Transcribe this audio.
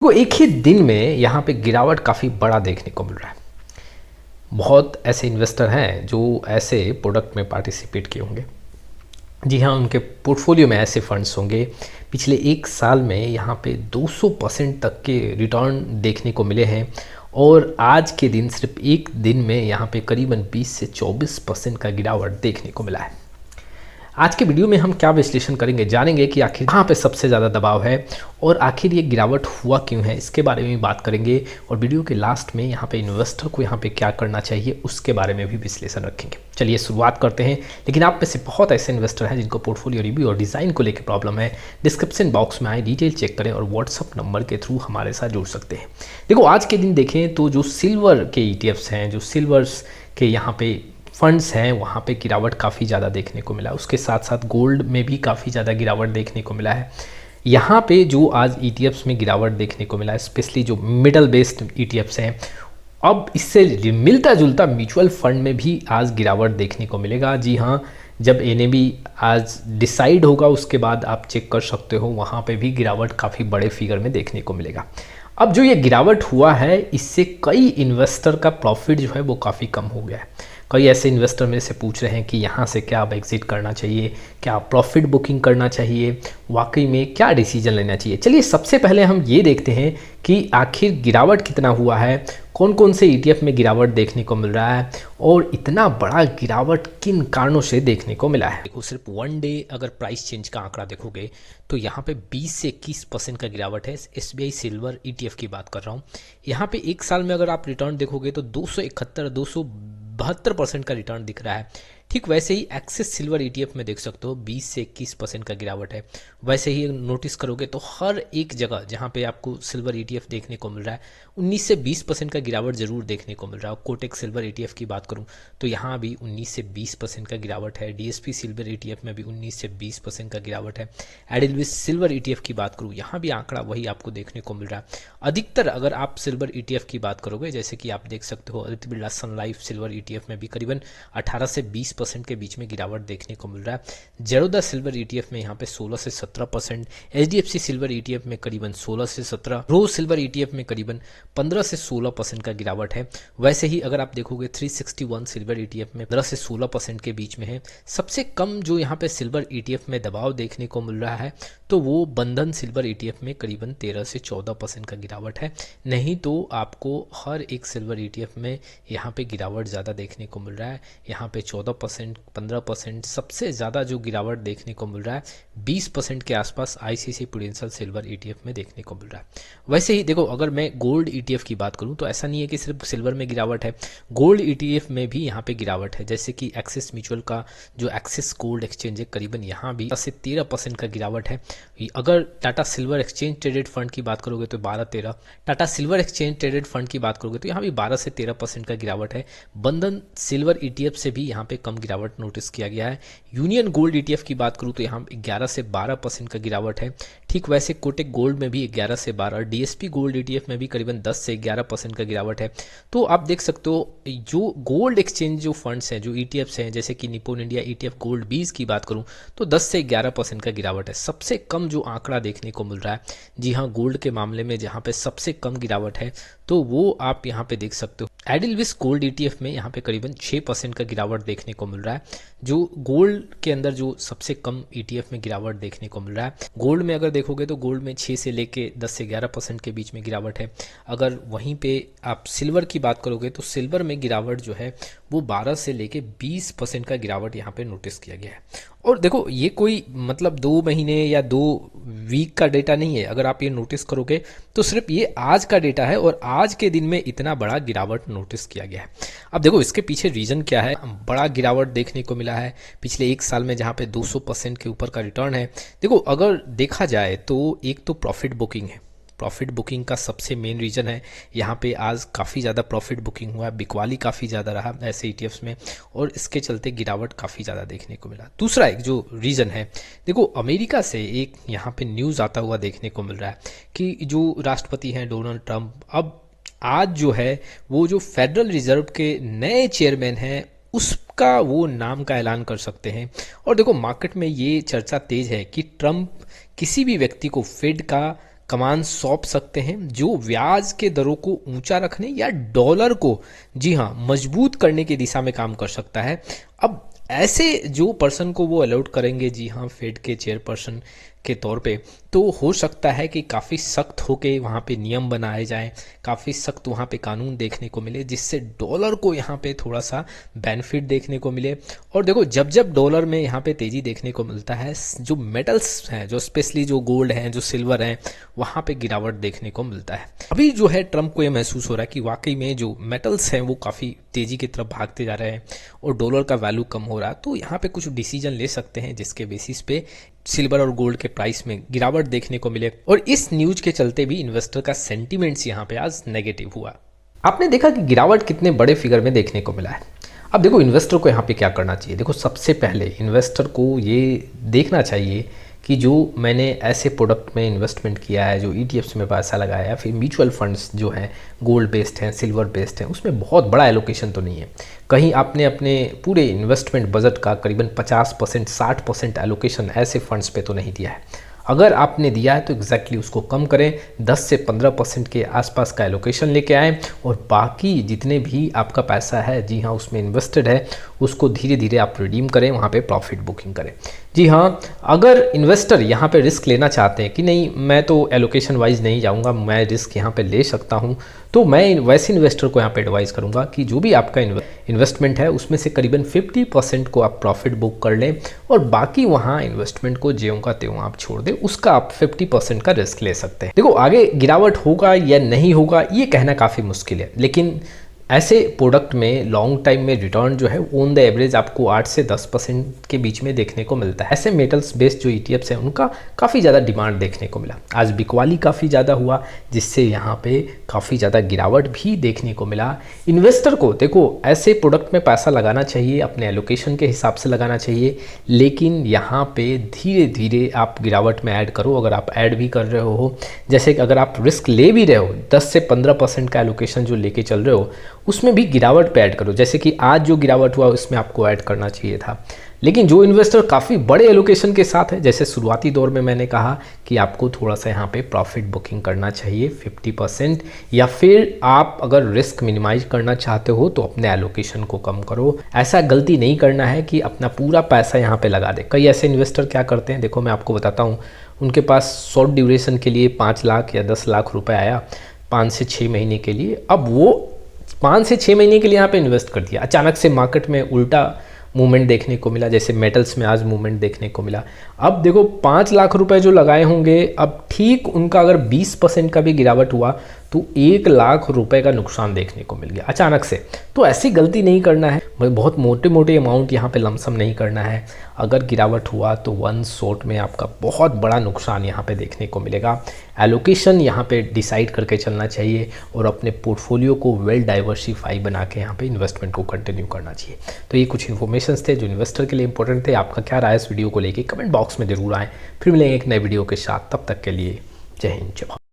तो एक ही दिन में यहाँ पे गिरावट काफ़ी बड़ा देखने को मिल रहा है। बहुत ऐसे इन्वेस्टर हैं जो ऐसे प्रोडक्ट में पार्टिसिपेट किए होंगे। जी हाँ, उनके पोर्टफोलियो में ऐसे फंड्स होंगे पिछले एक साल में यहाँ पे 200% तक के रिटर्न देखने को मिले हैं। और आज के दिन सिर्फ एक दिन में यहाँ पे करीबन 20 से 24% का गिरावट देखने को मिला है। आज के वीडियो में हम क्या विश्लेषण करेंगे, जानेंगे कि आखिर कहाँ पे सबसे ज़्यादा दबाव है और आखिर ये गिरावट हुआ क्यों है, इसके बारे में बात करेंगे। और वीडियो के लास्ट में यहाँ पे इन्वेस्टर को यहाँ पे क्या करना चाहिए उसके बारे में भी विश्लेषण रखेंगे। चलिए शुरुआत करते हैं। लेकिन आप में से बहुत ऐसे इन्वेस्टर हैं जिनको पोर्टफोलियो रिव्यू और डिज़ाइन को लेकर प्रॉब्लम है। डिस्क्रिप्शन बॉक्स में आए, डिटेल चेक करें और व्हाट्सअप नंबर के थ्रू हमारे साथ जुड़ सकते हैं। देखो, आज के दिन देखें तो जो सिल्वर के ETFs हैं, जो सिल्वर्स के यहाँ पे फंड्स हैं, वहाँ पे गिरावट काफ़ी ज़्यादा देखने को मिला। उसके साथ साथ गोल्ड में भी काफ़ी ज़्यादा गिरावट देखने को मिला है। यहाँ पे जो आज ETFs में गिरावट देखने को मिला है, स्पेशली जो मिडल बेस्ड ETFs हैं, अब इससे मिलता जुलता म्यूचुअल फंड में भी आज गिरावट देखने को मिलेगा। जी हाँ, जब NAV आज डिसाइड होगा उसके बाद आप चेक कर सकते हो, वहाँ पे भी गिरावट काफ़ी बड़े फिगर में देखने को मिलेगा। अब जो ये गिरावट हुआ है, इससे कई इन्वेस्टर का प्रॉफिट जो है वो काफ़ी कम हो गया है। कई ऐसे इन्वेस्टर मेरे से पूछ रहे हैं कि यहाँ से क्या अब एग्जिट करना चाहिए, क्या प्रॉफिट बुकिंग करना चाहिए, वाकई में क्या डिसीजन लेना चाहिए। चलिए सबसे पहले हम ये देखते हैं कि आखिर गिरावट कितना हुआ है, कौन कौन से ETF में गिरावट देखने को मिल रहा है और इतना बड़ा गिरावट किन कारणों से देखने को मिला है। देखो, सिर्फ वन डे अगर प्राइस चेंज का आंकड़ा देखोगे तो यहाँ पे 20 से 21% का गिरावट है। SBI सिल्वर ETF की बात कर रहा हूँ। यहाँ पे एक साल में अगर आप रिटर्न देखोगे तो 272% का रिटर्न दिख रहा है। ठीक वैसे ही एक्सिस सिल्वर ETF में देख सकते हो 20 से 21% का गिरावट है। वैसे ही नोटिस करोगे तो हर एक जगह जहाँ पे आपको सिल्वर ETF देखने को मिल रहा है 19 से 20% का गिरावट जरूर देखने को मिल रहा है। कोटेक सिल्वर ETF की बात करूँ तो यहाँ भी 19 से 20% का गिरावट है। DSP सिल्वर ETF में भी 19 से 20% का गिरावट है। एडिलविस सिल्वर ETF की बात करूँ, यहाँ भी आंकड़ा वही आपको देखने को मिल रहा है। अधिकतर अगर आप सिल्वर ETF की बात करोगे, जैसे कि आप देख सकते हो आदित्य बिरला सन लाइफ सिल्वर ETF में भी करीबन 18 से 20% के बीच में गिरावट देखने को मिल रहा है। जेरोदा सिल्वर ETF में यहाँ पे 16 से 17%, HDFC सिल्वर ETF में करीबन 16 से 17, रो सिल्वर ETF में करीबन 15 से 16% का गिरावट है। वैसे ही अगर आप देखोगे 361 सिल्वर ETF में 15 से 16% के बीच में है। सबसे कम जो यहाँ पे सिल्वर ETF में दबाव देखने को मिल रहा है तो वो बंधन सिल्वर ETF में करीबन 13 से 14% का गिरावट है। नहीं तो आपको हर एक सिल्वर ETF में यहाँ पे गिरावट ज़्यादा देखने को मिल रहा है। यहाँ पे 14%, 15%, सबसे ज़्यादा जो गिरावट देखने को मिल रहा है 20% के आसपास ICICI प्रूडेंशियल सिल्वर ETF में देखने को मिल रहा है। वैसे ही देखो, अगर मैं गोल्ड ETF की बात करूँ तो ऐसा नहीं है कि सिर्फ सिल्वर में गिरावट है, गोल्ड ETF में भी यहाँ पे गिरावट है। जैसे कि एक्सिस म्यूचुअल का जो एक्सिस गोल्ड एक्सचेंज है, करीबन यहाँ भी 10 से 13% का गिरावट है। अगर Tata silver exchange traded fund की बात करोगे तो 12-13, Tata silver exchange traded fund की बात करोगे तो यहाँ भी 12 से 13% का गिरावट है। बंधन सिल्वर ETF से भी यहाँ पे कम गिरावट नोटिस किया गया है। यूनियन गोल्ड ETF की बात करूँ तो यहाँ 11 से 12% का गिरावट है। ठीक वैसे कोटेक गोल्ड में भी 11 से 12, DSP गोल्ड ETF में भी करीबन 10 से 11% का गिरावट है। तो आप देख सकते हो जो गोल्ड एक्सचेंज जो फंड्स हैं, जो ETFs हैं, जैसे कि निप्पॉन इंडिया ETF गोल्ड 20 की बात करूँ तो 10 से 11% का गिरावट है। सबसे कम जो आंकड़ा देखने को मिल रहा है, जी हाँ, गोल्ड के मामले में जहाँ पे सबसे कम गिरावट है तो वो आप यहाँ पे देख सकते हो। एडिलविस गोल्ड ETF में यहाँ पे करीबन 6% का गिरावट देखने को मिल रहा है। जो गोल्ड के अंदर जो सबसे कम ETF में गिरावट देखने को मिल रहा है, गोल्ड में अगर देखोगे तो गोल्ड में 6 से लेके 10 से 11% के बीच में गिरावट है। अगर वहीं पे आप सिल्वर की बात करोगे तो सिल्वर में गिरावट जो है वो 12 से लेके 20% का गिरावट यहाँ पे नोटिस किया गया है। और देखो, ये कोई मतलब 2 महीने या 2 वीक का डेटा नहीं है। अगर आप ये नोटिस करोगे तो सिर्फ ये आज का डेटा है और आज के दिन में इतना बड़ा गिरावट नोटिस किया गया है। अब देखो, इसके पीछे रीजन क्या है। बड़ा गिरावट देखने को मिला है पिछले एक साल में, जहाँ पे 200% के ऊपर का रिटर्न है। देखो, अगर देखा जाए तो एक तो प्रॉफिट बुकिंग है। प्रॉफिट बुकिंग का सबसे मेन रीज़न है। यहाँ पे आज काफ़ी ज़्यादा प्रॉफिट बुकिंग हुआ है, बिकवाली काफ़ी ज़्यादा रहा ऐसे ETFs में और इसके चलते गिरावट काफ़ी ज़्यादा देखने को मिला। दूसरा एक जो रीज़न है, देखो, अमेरिका से एक यहाँ पे न्यूज़ आता हुआ देखने को मिल रहा है कि जो राष्ट्रपति हैं डोनाल्ड ट्रंप, अब आज जो है वो जो फेडरल रिजर्व के नए चेयरमैन हैं उसका वो नाम का ऐलान कर सकते हैं। और देखो, मार्केट में ये चर्चा तेज है कि ट्रंप किसी भी व्यक्ति को फेड का कमान सौंप सकते हैं जो ब्याज के दरों को ऊंचा रखने या डॉलर को, जी हाँ, मजबूत करने की दिशा में काम कर सकता है। अब ऐसे जो पर्सन को वो अलॉट करेंगे, जी हाँ, फेड के चेयरपर्सन के तौर पे, तो हो सकता है कि काफ़ी सख्त होके वहाँ पे नियम बनाए जाएं, काफ़ी सख्त वहाँ पे कानून देखने को मिले, जिससे डॉलर को यहाँ पे थोड़ा सा बेनिफिट देखने को मिले। और देखो, जब जब डॉलर में यहाँ पे तेज़ी देखने को मिलता है, जो मेटल्स हैं, जो स्पेशली जो गोल्ड हैं, जो सिल्वर हैं, वहाँ पे गिरावट देखने को मिलता है। अभी जो है ट्रम्प को ये महसूस हो रहा है कि वाकई में जो मेटल्स हैं वो काफ़ी तेज़ी की तरफ भागते जा रहे हैं और डॉलर का वैल्यू कम हो रहा है, तो यहाँ पे कुछ डिसीजन ले सकते हैं जिसके बेसिस पे सिल्वर और गोल्ड के प्राइस में गिरावट देखने को मिले। और इस न्यूज के चलते भी इन्वेस्टर का सेंटीमेंट्स यहाँ पे आज नेगेटिव हुआ। आपने देखा कि गिरावट कितने बड़े फिगर में देखने को मिला है। अब देखो, इन्वेस्टर को यहाँ पे क्या करना चाहिए। देखो, सबसे पहले इन्वेस्टर को ये देखना चाहिए कि जो मैंने ऐसे प्रोडक्ट में इन्वेस्टमेंट किया है, जो ETFs में पैसा लगाया है, फिर म्यूचुअल फंड्स जो हैं गोल्ड बेस्ड हैं, सिल्वर बेस्ड हैं, उसमें बहुत बड़ा एलोकेशन तो नहीं है। कहीं आपने अपने पूरे इन्वेस्टमेंट बजट का करीबन 50%, 60% एलोकेशन ऐसे फंड्स पे तो नहीं दिया है। अगर आपने दिया है तो एग्जैक्टली उसको कम करें, 10 से 15% के आसपास का एलोकेशन लेके आएँ और बाकी जितने भी आपका पैसा है, जी हाँ, उसमें इन्वेस्टेड है, उसको धीरे धीरे आप रिडीम करें, वहाँ पे प्रॉफिट बुकिंग करें। जी हाँ, अगर इन्वेस्टर यहाँ पे रिस्क लेना चाहते हैं कि नहीं, मैं तो एलोकेशन वाइज नहीं जाऊँगा, मैं रिस्क यहाँ पे ले सकता हूँ, तो मैं वैसे इन्वेस्टर को यहाँ पे एडवाइस करूँगा कि जो भी आपका इन्वेस्टमेंट है उसमें से करीबन 50% को आप प्रॉफिट बुक कर लें और बाकी वहाँ इन्वेस्टमेंट को ज्यों का त्यों आप छोड़ दें, उसका आप 50% का रिस्क ले सकते हैं। देखो, आगे गिरावट होगा या नहीं होगा ये कहना काफ़ी मुश्किल है, लेकिन ऐसे प्रोडक्ट में लॉन्ग टाइम में रिटर्न जो है ऑन द एवरेज आपको 8 से 10% के बीच में देखने को मिलता है। ऐसे मेटल्स बेस्ड जो ETFs हैं उनका काफ़ी ज़्यादा डिमांड देखने को मिला। आज बिकवाली काफ़ी ज़्यादा हुआ, जिससे यहाँ पे काफ़ी ज़्यादा गिरावट भी देखने को मिला। इन्वेस्टर को देखो, ऐसे प्रोडक्ट में पैसा लगाना चाहिए, अपने एलोकेशन के हिसाब से लगाना चाहिए, लेकिन यहाँ पे धीरे धीरे आप गिरावट में ऐड करो। अगर आप ऐड भी कर रहे हो, जैसे कि अगर आप रिस्क ले भी रहे हो, 10 से 15% का एलोकेशन जो लेके चल रहे हो, उसमें भी गिरावट पे ऐड करो। जैसे कि आज जो गिरावट हुआ उसमें आपको ऐड करना चाहिए था। लेकिन जो इन्वेस्टर काफ़ी बड़े एलोकेशन के साथ है, जैसे शुरुआती दौर में मैंने कहा कि आपको थोड़ा सा यहाँ पे प्रॉफिट बुकिंग करना चाहिए 50%, या फिर आप अगर रिस्क मिनिमाइज करना चाहते हो तो अपने एलोकेशन को कम करो। ऐसा गलती नहीं करना है कि अपना पूरा पैसा यहाँ पे लगा दे। कई ऐसे इन्वेस्टर क्या करते हैं, देखो मैं आपको बताता हूँ, उनके पास शॉर्ट ड्यूरेशन के लिए 5 लाख या 10 लाख रुपए आया 5 से 6 महीने के लिए। अब वो 5 से 6 महीने के लिए यहाँ पे इन्वेस्ट कर दिया, अचानक से मार्केट में उल्टा मूवमेंट देखने को मिला, जैसे मेटल्स में आज मूवमेंट देखने को मिला। अब देखो, 5 लाख रुपए जो लगाए होंगे, अब ठीक उनका अगर 20% का भी गिरावट हुआ तो 1 लाख रुपए का नुकसान देखने को मिल गया अचानक से। तो ऐसी गलती नहीं करना है, बहुत मोटे मोटे अमाउंट यहाँ पे लमसम नहीं करना है। अगर गिरावट हुआ तो वन शॉट में आपका बहुत बड़ा नुकसान यहाँ पे देखने को मिलेगा। एलोकेशन यहाँ पे डिसाइड करके चलना चाहिए और अपने पोर्टफोलियो को वेल डाइवर्सिफाई बना के यहाँ पे इन्वेस्टमेंट को कंटिन्यू करना चाहिए। तो ये कुछ इन्फॉर्मेशन थे जो इन्वेस्टर के लिए इंपॉर्टेंट थे। आपका क्या राय इस वीडियो को लेके कमेंट बॉक्स में जरूर आए। फिर मिलेंगे एक नए वीडियो के साथ, तब तक के लिए जय हिंद, जय भारत।